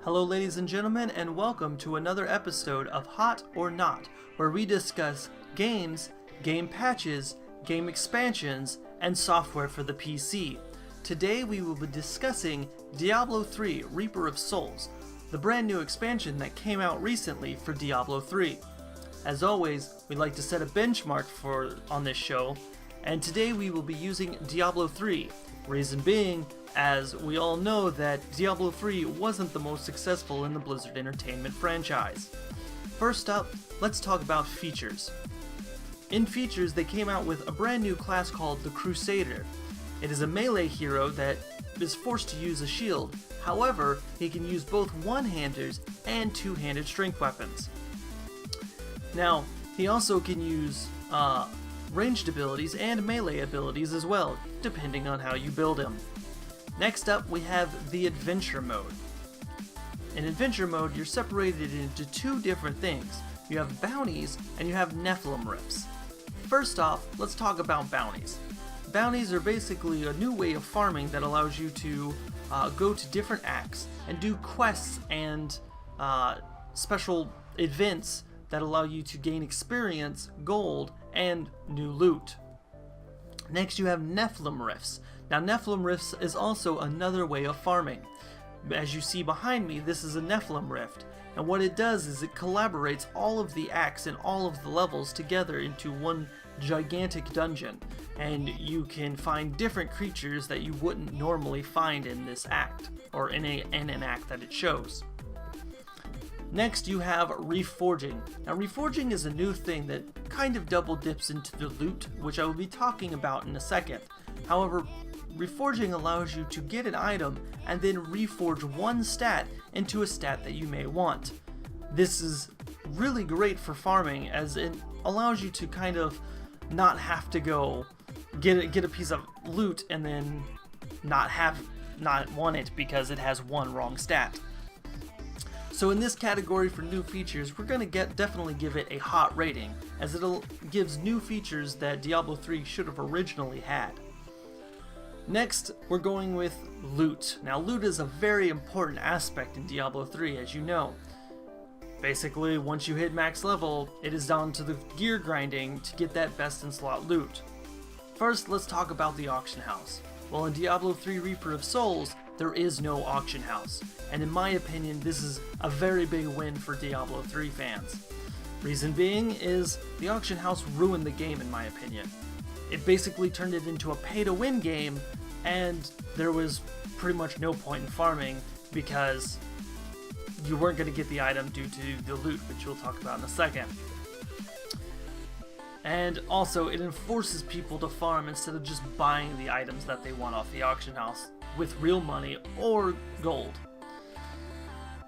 Hello ladies and gentlemen, and welcome to another episode of Hot or Not, where we discuss games, game patches, game expansions, and software for the PC. Today we will be discussing Diablo 3 Reaper of Souls, the brand new expansion that came out recently for Diablo 3. As always, we like to set a benchmark on this show, and today we will be using Diablo 3. Reason being, as we all know that Diablo 3 wasn't the most successful in the Blizzard Entertainment franchise. First up, let's talk about features. In features, they came out with a brand new class called the Crusader. It is a melee hero that is forced to use a shield. However, he can use both one-handers and two-handed strength weapons. Now, he also can use ranged abilities and melee abilities as well, depending on how you build him. Next up, we have the Adventure Mode. In Adventure Mode, you're separated into two different things. You have bounties and you have Nephilim Rifts. First off, let's talk about bounties. Bounties are basically a new way of farming that allows you to go to different acts and do quests and special events that allow you to gain experience, gold, and new loot. Next, you have Nephilim Rifts. Now, Nephilim Rifts is also another way of farming. As you see behind me, this is a Nephilim Rift, and what it does is it collaborates all of the acts and all of the levels together into one gigantic dungeon, and you can find different creatures that you wouldn't normally find in this act, or in an act that it shows. Next, you have Reforging. Now, Reforging is a new thing that kind of double dips into the loot, which I will be talking about in a second. However, Reforging allows you to get an item and then reforge one stat into a stat that you may want. This is really great for farming, as it allows you to kind of not have to go get a piece of loot and then not want it because it has one wrong stat. So in this category for new features, we're going to definitely give it a hot rating, as it gives new features that Diablo 3 should have originally had. Next, we're going with loot. Now, loot is a very important aspect in Diablo 3, as you know. Basically, once you hit max level, it is down to the gear grinding to get that best in slot loot. First, let's talk about the auction house. Well, in Diablo 3 Reaper of Souls, there is no auction house, and in my opinion, this is a very big win for Diablo 3 fans. Reason being is the auction house ruined the game, in my opinion. It basically turned it into a pay-to-win game, and there was pretty much no point in farming because you weren't going to get the item due to the loot, which we'll talk about in a second. And also, it enforces people to farm instead of just buying the items that they want off the auction house with real money or gold.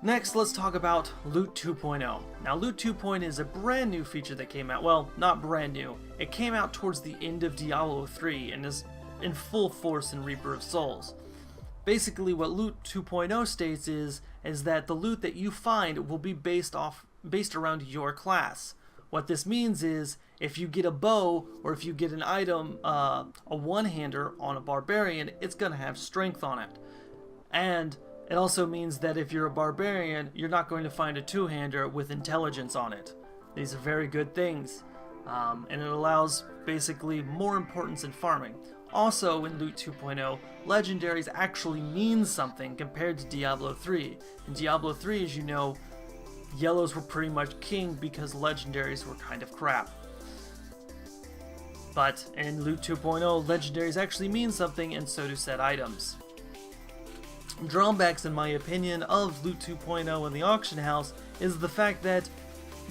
Next, let's talk about Loot 2.0. Now, Loot 2.0 is a brand new feature that came out. Well, not brand new. It came out towards the end of Diablo 3 and is in full force in Reaper of Souls. Basically, what Loot 2.0 states is that the loot that you find will be based around your class. What this means is, if you get a bow, or if you get an item, a one-hander on a barbarian, it's going to have strength on it. And it also means that if you're a barbarian, you're not going to find a two-hander with intelligence on it. These are very good things, and it allows basically more importance in farming. Also, in Loot 2.0, legendaries actually mean something compared to Diablo 3. In Diablo 3, as you know, yellows were pretty much king because legendaries were kind of crap. But in Loot 2.0, legendaries actually mean something, and so do said items. Drawbacks, in my opinion, of Loot 2.0 and the auction house is the fact that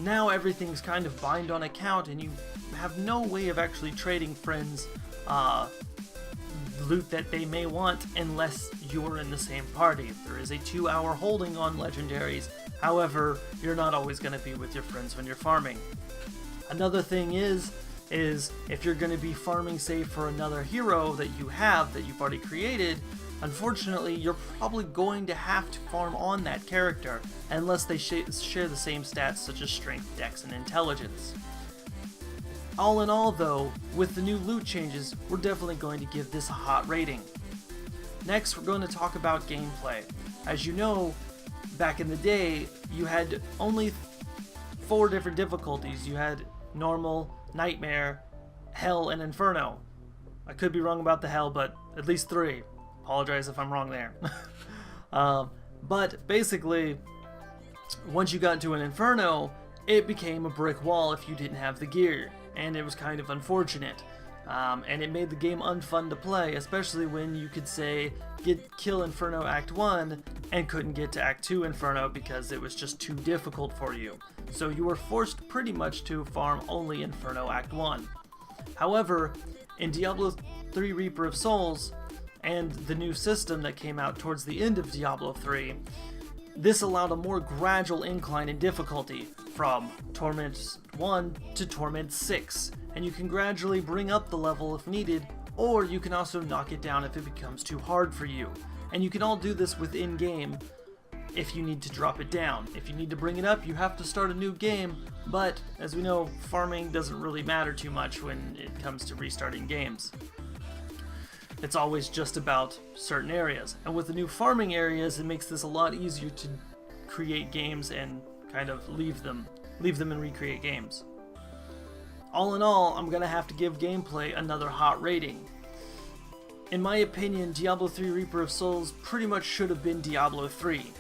now everything's kind of bind on account, and you have no way of actually trading friends loot that they may want unless you're in the same party. There is a 2-hour holding on legendaries, however, you're not always going to be with your friends when you're farming. Another thing is if you're going to be farming, say, for another hero that you've already created, unfortunately, you're probably going to have to farm on that character unless they share the same stats such as strength, dex, and intelligence. All in all, though, with the new loot changes, we're definitely going to give this a hot rating. Next, we're going to talk about gameplay. As you know, back in the day, you had only 4 different difficulties. You had Normal, Nightmare, Hell, and Inferno. I could be wrong about the Hell, but at least 3. Apologize if I'm wrong there. But basically, once you got into an Inferno, it became a brick wall if you didn't have the gear, and it was kind of unfortunate. And it made the game unfun to play, especially when you could say kill Inferno Act 1 and couldn't get to Act 2 Inferno because it was just too difficult for you. So you were forced pretty much to farm only Inferno Act 1. However, in Diablo 3 Reaper of Souls and the new system that came out towards the end of Diablo 3, this allowed a more gradual incline in difficulty from Torment 1 to Torment 6, and you can gradually bring up the level if needed, or you can also knock it down if it becomes too hard for you. And you can all do this within game if you need to drop it down. If you need to bring it up, you have to start a new game, but as we know, farming doesn't really matter too much when it comes to restarting games. It's always just about certain areas, and with the new farming areas, it makes this a lot easier to create games and kind of leave them and recreate games. All in all, I'm gonna have to give gameplay another hot rating. In my opinion, Diablo 3 Reaper of Souls pretty much should have been Diablo 3,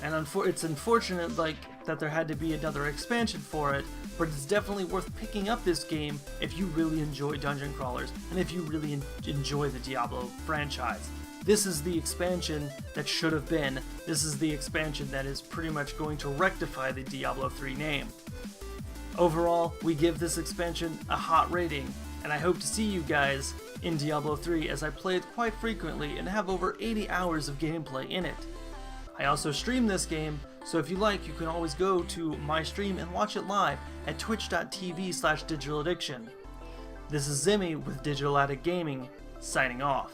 and it's unfortunate that there had to be another expansion for it, but it's definitely worth picking up this game if you really enjoy dungeon crawlers and if you really enjoy the Diablo franchise. This is the expansion that should have been. This is the expansion that is pretty much going to rectify the Diablo 3 name. Overall, we give this expansion a hot rating, and I hope to see you guys in Diablo 3 as I play it quite frequently and have over 80 hours of gameplay in it. I also stream this game, so if you like, you can always go to my stream and watch it live at twitch.tv/digitaladdiction. This is Zimmy with Digital Addict Gaming, signing off.